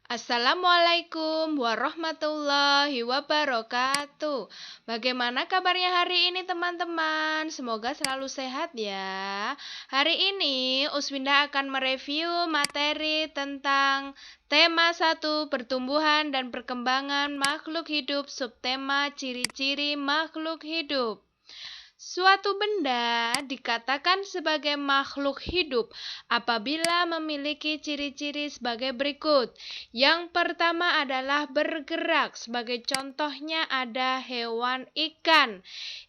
Assalamualaikum warahmatullahi wabarakatuh. Bagaimana kabarnya hari ini teman-teman? Semoga selalu sehat ya. Hari ini Uswinda akan mereview materi tentang tema 1 pertumbuhan dan perkembangan makhluk hidup, subtema ciri-ciri makhluk hidup. Suatu benda dikatakan sebagai makhluk hidup apabila memiliki ciri-ciri sebagai berikut. Yang pertama adalah bergerak. Sebagai contohnya ada hewan ikan.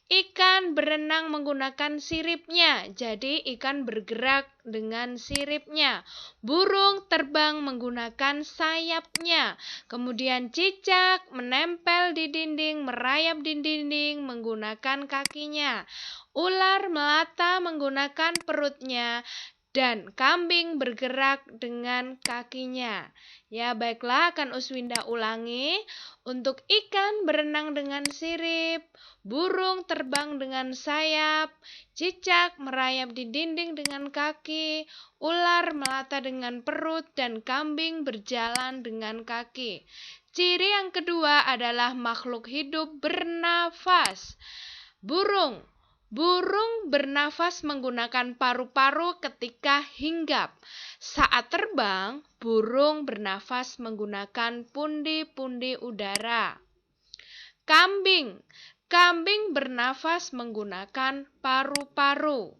Ikan berenang menggunakan siripnya, jadi ikan bergerak dengan siripnya. Burung terbang menggunakan sayapnya. Kemudian cicak menempel di dinding, merayap di dinding menggunakan kakinya. Ular melata menggunakan perutnya. Dan kambing bergerak dengan kakinya. Ya, baiklah, akan Uswinda ulangi. Untuk ikan berenang dengan sirip, burung terbang dengan sayap, cicak merayap di dinding dengan kaki, ular melata dengan perut, dan kambing berjalan dengan kaki. Ciri yang kedua adalah makhluk hidup bernafas. Burung bernafas menggunakan paru-paru ketika hinggap. Saat terbang, burung bernafas menggunakan pundi-pundi udara. Kambing bernafas menggunakan paru-paru.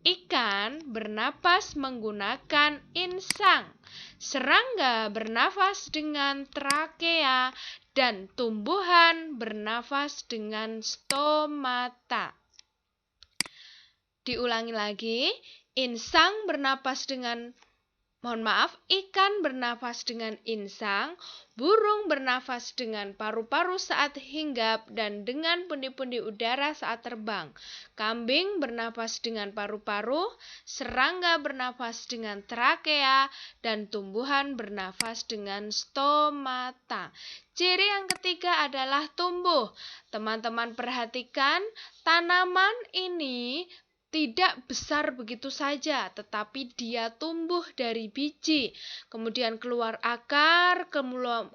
Ikan bernafas menggunakan insang. Serangga bernafas dengan trakea dan tumbuhan bernafas dengan stomata. Diulangi lagi, ikan bernafas dengan insang, burung bernafas dengan paru-paru saat hinggap dan dengan pundi-pundi udara saat terbang. Kambing bernafas dengan paru-paru, serangga bernafas dengan trakea, dan tumbuhan bernafas dengan stomata. Ciri yang ketiga adalah tumbuh. Teman-teman perhatikan, tanaman ini tidak besar begitu saja, tetapi dia tumbuh dari biji, kemudian keluar akar,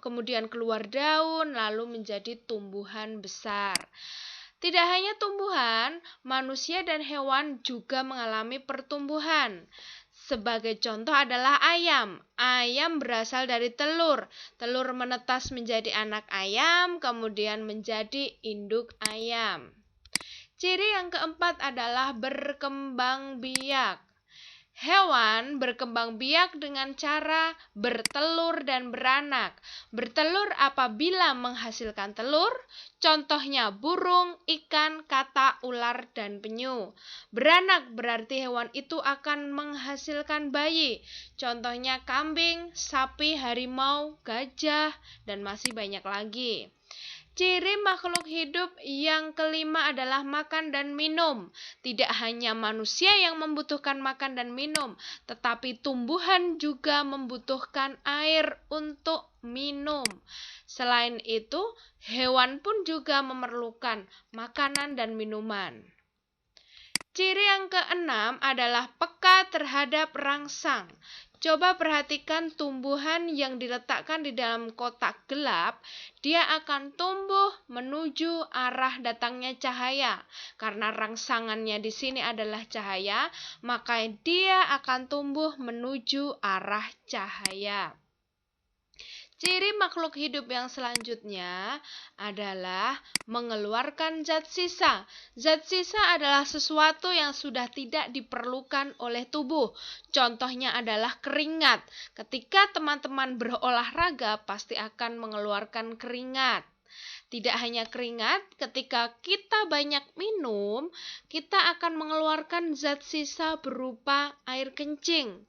kemudian keluar daun, lalu menjadi tumbuhan besar. Tidak hanya tumbuhan, manusia dan hewan juga mengalami pertumbuhan. Sebagai contoh adalah ayam. Ayam berasal dari telur. Telur menetas menjadi anak ayam, kemudian menjadi induk ayam. Ciri yang keempat adalah berkembang biak. Hewan berkembang biak dengan cara bertelur dan beranak. Bertelur apabila menghasilkan telur, contohnya burung, ikan, katak, ular, dan penyu. Beranak berarti hewan itu akan menghasilkan bayi, contohnya kambing, sapi, harimau, gajah, dan masih banyak lagi. Ciri makhluk hidup yang kelima adalah makan dan minum. Tidak hanya manusia yang membutuhkan makan dan minum, tetapi tumbuhan juga membutuhkan air untuk minum. Selain itu, hewan pun juga memerlukan makanan dan minuman. Ciri yang keenam adalah peka terhadap rangsang. Coba perhatikan tumbuhan yang diletakkan di dalam kotak gelap, dia akan tumbuh menuju arah datangnya cahaya. Karena rangsangannya di sini adalah cahaya, maka dia akan tumbuh menuju arah cahaya. Ciri makhluk hidup yang selanjutnya adalah mengeluarkan zat sisa. Zat sisa adalah sesuatu yang sudah tidak diperlukan oleh tubuh. Contohnya adalah keringat. Ketika teman-teman berolahraga, pasti akan mengeluarkan keringat. Tidak hanya keringat, ketika kita banyak minum, kita akan mengeluarkan zat sisa berupa air kencing.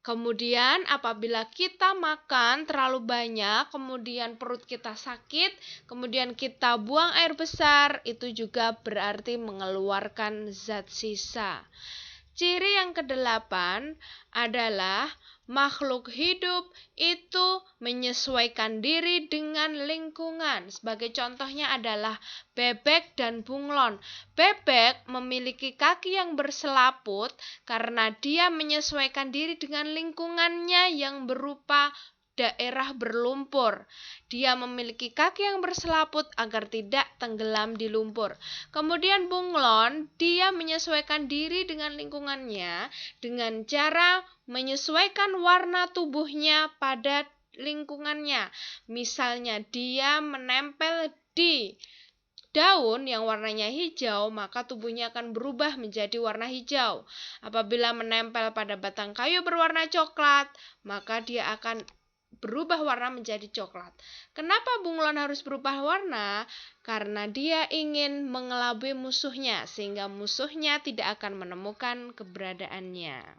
Kemudian apabila kita makan terlalu banyak, kemudian perut kita sakit, kemudian kita buang air besar, itu juga berarti mengeluarkan zat sisa. Ciri yang kedelapan adalah makhluk hidup itu menyesuaikan diri dengan lingkungan. Sebagai contohnya adalah bebek dan bunglon. Bebek memiliki kaki yang berselaput karena dia menyesuaikan diri dengan lingkungannya yang berupa daerah berlumpur. Dia memiliki kaki yang berselaput agar tidak tenggelam di lumpur. Kemudian bunglon, dia menyesuaikan diri dengan lingkungannya dengan cara menyesuaikan warna tubuhnya pada lingkungannya. Misalnya dia menempel di daun yang warnanya hijau, maka tubuhnya akan berubah menjadi warna hijau. Apabila menempel pada batang kayu berwarna coklat, maka dia akan berubah warna menjadi coklat. Kenapa bunglon harus berubah warna? Karena dia ingin mengelabui musuhnya, sehingga musuhnya tidak akan menemukan keberadaannya.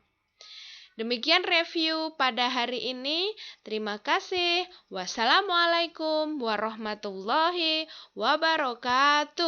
Demikian review pada hari ini. Terima kasih. Wassalamualaikum warahmatullahi wabarakatuh.